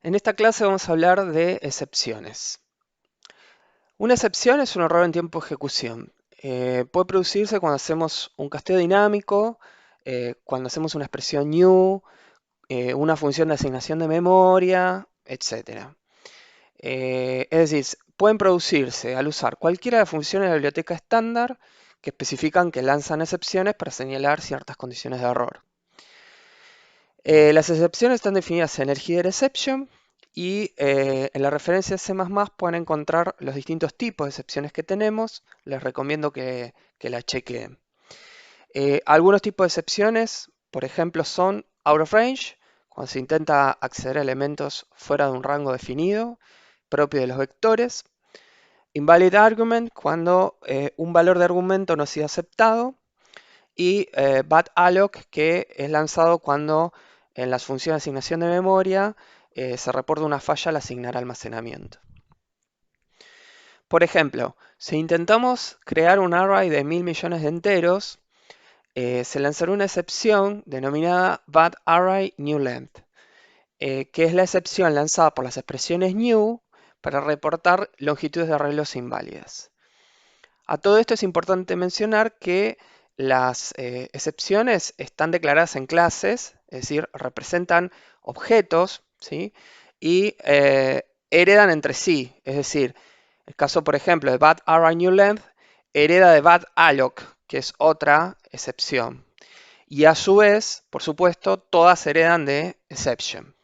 En esta clase vamos a hablar de excepciones. Una excepción es un error en tiempo de ejecución. Puede producirse cuando hacemos un casteo dinámico, cuando hacemos una expresión new, una función de asignación de memoria, etc. Es decir, pueden producirse al usar cualquiera de las funciones de la biblioteca estándar que especifican que lanzan excepciones para señalar ciertas condiciones de error. Las excepciones están definidas en el header exception y en la referencia C++ pueden encontrar los distintos tipos de excepciones que tenemos. Les recomiendo que la chequen. Algunos tipos de excepciones, por ejemplo, son out of range, cuando se intenta acceder a elementos fuera de un rango definido, propio de los vectores. Invalid argument, cuando un valor de argumento no ha sido aceptado. Y bad alloc, que es lanzado cuando en las funciones de asignación de memoria se reporta una falla al asignar almacenamiento. Por ejemplo, si intentamos crear un array de 1000 millones de enteros, se lanzará una excepción denominada bad array new length, que es la excepción lanzada por las expresiones new para reportar longitudes de arreglos inválidas. A todo esto es importante mencionar que las excepciones están declaradas en clases, es decir, representan objetos, ¿sí? Y heredan entre sí. Es decir, el caso, por ejemplo, de bad array new length hereda de bad alloc, que es otra excepción. Y a su vez, por supuesto, todas heredan de exception.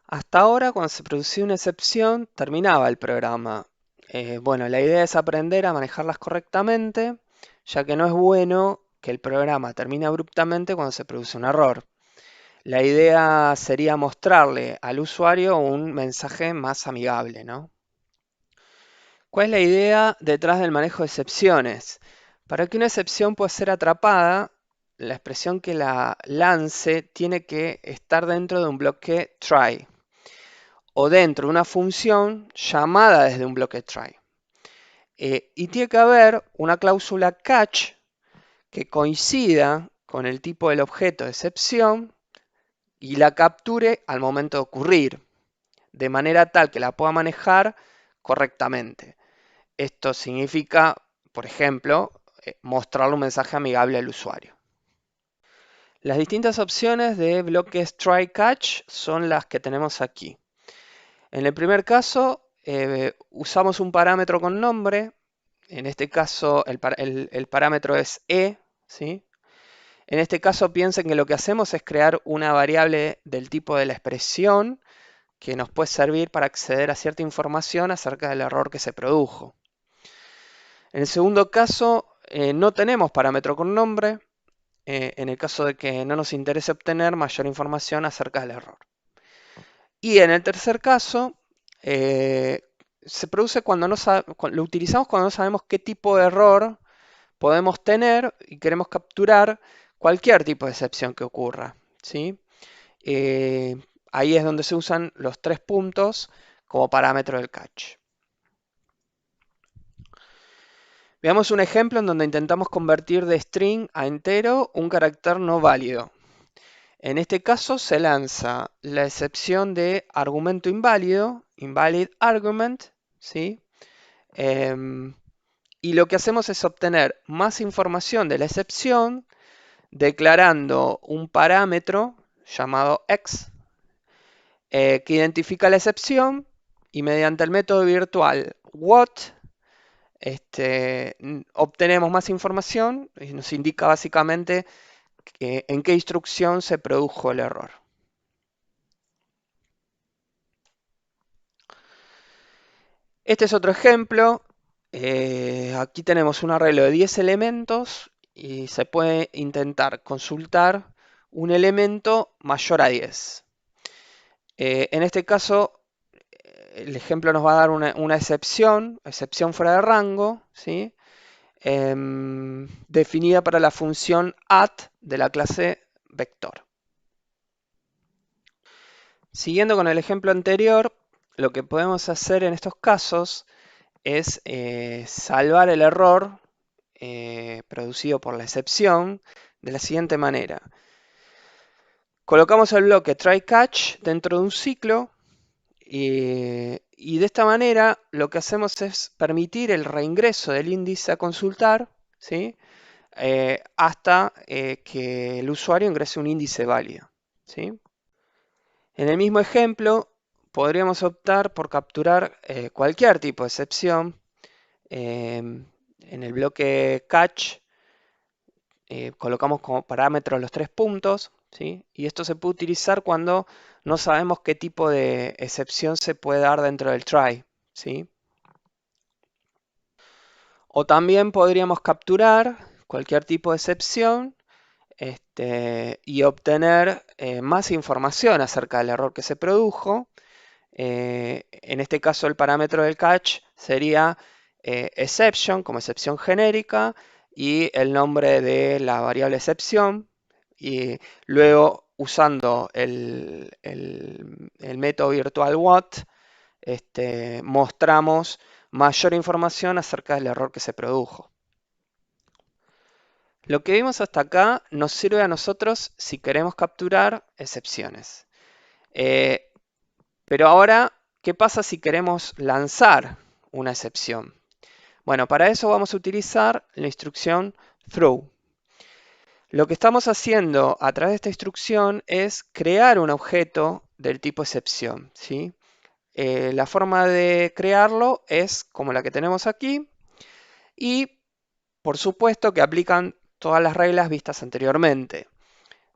Hasta ahora, cuando se producía una excepción, terminaba el programa. Bueno, la idea es aprender a manejarlas correctamente, ya que no es bueno que el programa termine abruptamente cuando se produce un error. La idea sería mostrarle al usuario un mensaje más amigable, ¿no? ¿Cuál es la idea detrás del manejo de excepciones? Para que una excepción pueda ser atrapada, la expresión que la lance tiene que estar dentro de un bloque try o dentro de una función llamada desde un bloque try. Y tiene que haber una cláusula catch que coincida con el tipo del objeto de excepción y la capture al momento de ocurrir, de manera tal que la pueda manejar correctamente. Esto significa, por ejemplo, mostrarle un mensaje amigable al usuario. Las distintas opciones de bloques try catch son las que tenemos aquí. En el primer caso, usamos un parámetro con nombre. En este caso, el parámetro es e, ¿sí? En este caso, piensen que lo que hacemos es crear una variable del tipo de la expresión que nos puede servir para acceder a cierta información acerca del error que se produjo. En el segundo caso, no tenemos parámetro con nombre, en el caso de que no nos interese obtener mayor información acerca del error. Y en el tercer caso, se produce cuando lo utilizamos cuando no sabemos qué tipo de error podemos tener y queremos capturar cualquier tipo de excepción que ocurra, ¿sí? Eh, Ahí es donde se usan los 3 puntos como parámetro del catch. Veamos un ejemplo en donde intentamos convertir de string a entero un carácter no válido. En este caso se lanza la excepción de argumento inválido, invalid argument, ¿sí? Y lo que hacemos es obtener más información de la excepción declarando un parámetro llamado x que identifica la excepción y mediante el método virtual what obtenemos más información y nos indica básicamente en qué instrucción se produjo el error. Este es otro ejemplo. Aquí tenemos un arreglo de 10 elementos y se puede intentar consultar un elemento mayor a 10. En este caso, el ejemplo nos va a dar una excepción fuera de rango, ¿sí? Definida para la función add de la clase vector. Siguiendo con el ejemplo anterior, lo que podemos hacer en estos casos es salvar el error producido por la excepción de la siguiente manera. Colocamos el bloque try catch dentro de un ciclo y de esta manera lo que hacemos es permitir el reingreso del índice a consultar, ¿sí? Hasta que el usuario ingrese un índice válido, ¿sí? En el mismo ejemplo, podríamos optar por capturar cualquier tipo de excepción. En el bloque catch colocamos como parámetros los 3 puntos, ¿sí? Y esto se puede utilizar cuando no sabemos qué tipo de excepción se puede dar dentro del try, ¿sí? O también podríamos capturar cualquier tipo de excepción y obtener más información acerca del error que se produjo. En este caso el parámetro del catch sería exception como excepción genérica y el nombre de la variable excepción. Y luego usando el método virtual what, mostramos mayor información acerca del error que se produjo. Lo que vimos hasta acá nos sirve a nosotros si queremos capturar excepciones. Eh, pero ahora, ¿qué pasa si queremos lanzar una excepción? Bueno, para eso vamos a utilizar la instrucción throw. Lo que estamos haciendo a través de esta instrucción es crear un objeto del tipo excepción, ¿sí? La forma de crearlo es como la que tenemos aquí y por supuesto que aplican todas las reglas vistas anteriormente.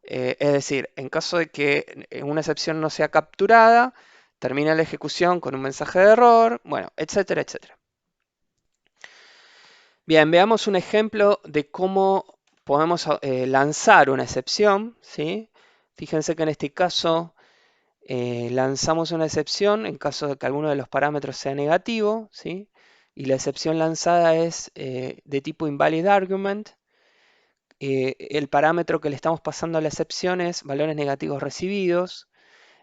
Es decir, en caso de que una excepción no sea capturada, termina la ejecución con un mensaje de error, bueno, etcétera, etcétera. Bien, veamos un ejemplo de cómo podemos lanzar una excepción, ¿sí? Fíjense que en este caso lanzamos una excepción en caso de que alguno de los parámetros sea negativo, ¿sí? Y la excepción lanzada es de tipo invalid argument. El parámetro que le estamos pasando a la excepción es valores negativos recibidos.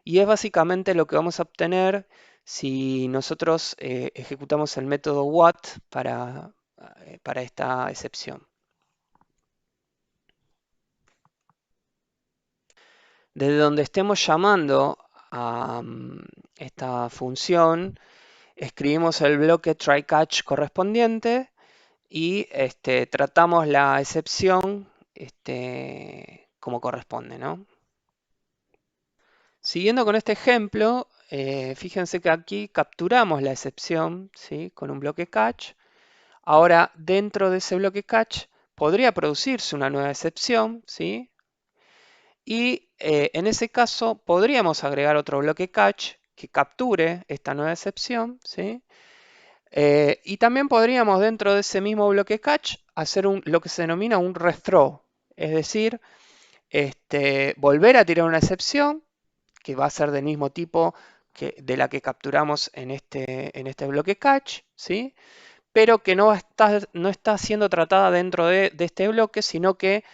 Y es básicamente lo que vamos a obtener si nosotros ejecutamos el método what para esta excepción. Desde donde estemos llamando a esta función, escribimos el bloque try catch correspondiente y tratamos la excepción como corresponde, ¿no? Siguiendo con este ejemplo, fíjense que aquí capturamos la excepción, ¿sí? Con un bloque catch. Ahora, dentro de ese bloque catch podría producirse una nueva excepción, ¿sí? Y en ese caso podríamos agregar otro bloque catch que capture esta nueva excepción, ¿sí? Y también podríamos dentro de ese mismo bloque catch hacer lo que se denomina un rethrow, es decir, volver a tirar una excepción que va a ser del mismo tipo de la que capturamos en este bloque catch, ¿sí? Pero que no está siendo tratada dentro de este bloque, sino que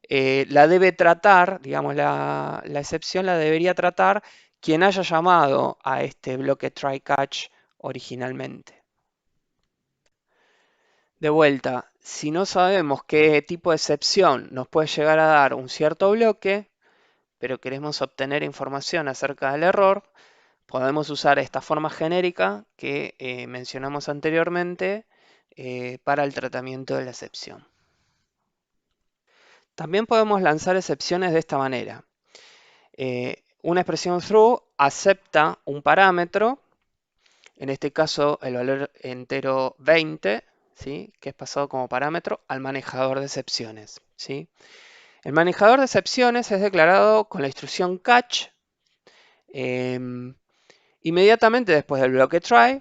la debe tratar, digamos, la excepción la debería tratar quien haya llamado a este bloque try catch originalmente. De vuelta, si no sabemos qué tipo de excepción nos puede llegar a dar un cierto bloque, pero queremos obtener información acerca del error, podemos usar esta forma genérica que mencionamos anteriormente para el tratamiento de la excepción. También podemos lanzar excepciones de esta manera. Una expresión through acepta un parámetro, en este caso el valor entero 20, ¿sí? Que es pasado como parámetro al manejador de excepciones, ¿sí? El manejador de excepciones es declarado con la instrucción catch inmediatamente después del bloque try,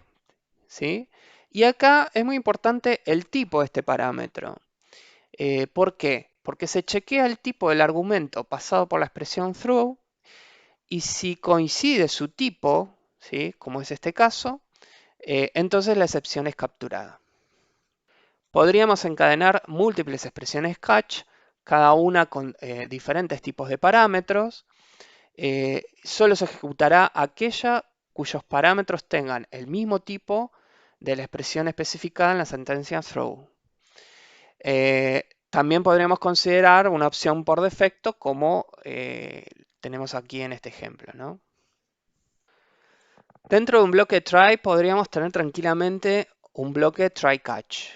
¿sí? Y acá es muy importante el tipo de este parámetro. ¿Por qué? Porque se chequea el tipo del argumento pasado por la expresión through y si coincide su tipo, ¿sí? Como es este caso, entonces la excepción es capturada. Podríamos encadenar múltiples expresiones catch, cada una con diferentes tipos de parámetros. Solo se ejecutará aquella cuyos parámetros tengan el mismo tipo de la expresión especificada en la sentencia throw. También podríamos considerar una opción por defecto como tenemos aquí en este ejemplo, ¿no? Dentro de un bloque try podríamos tener tranquilamente un bloque try catch.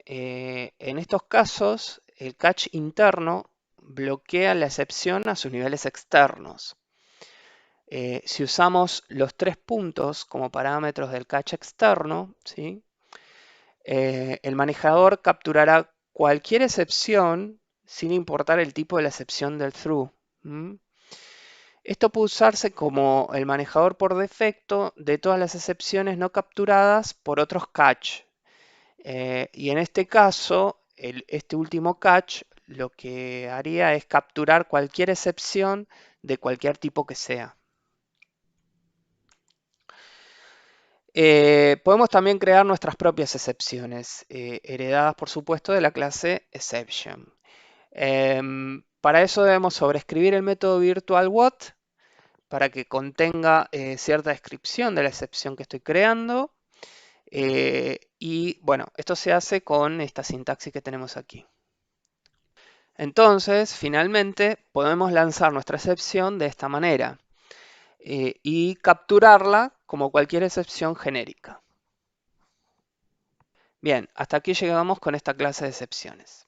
En estos casos, el catch interno bloquea la excepción a sus niveles externos. Si usamos los 3 puntos como parámetros del catch externo, ¿sí? El manejador capturará cualquier excepción sin importar el tipo de la excepción del through. Esto puede usarse como el manejador por defecto de todas las excepciones no capturadas por otros catch. Y en este caso, este último catch lo que haría es capturar cualquier excepción de cualquier tipo que sea. Podemos también crear nuestras propias excepciones, heredadas por supuesto de la clase exception. Para eso debemos sobreescribir el método virtual what para que contenga cierta descripción de la excepción que estoy creando. Y bueno, esto se hace con esta sintaxis que tenemos aquí. Entonces, finalmente, podemos lanzar nuestra excepción de esta manera y capturarla como cualquier excepción genérica. Bien, hasta aquí llegamos con esta clase de excepciones.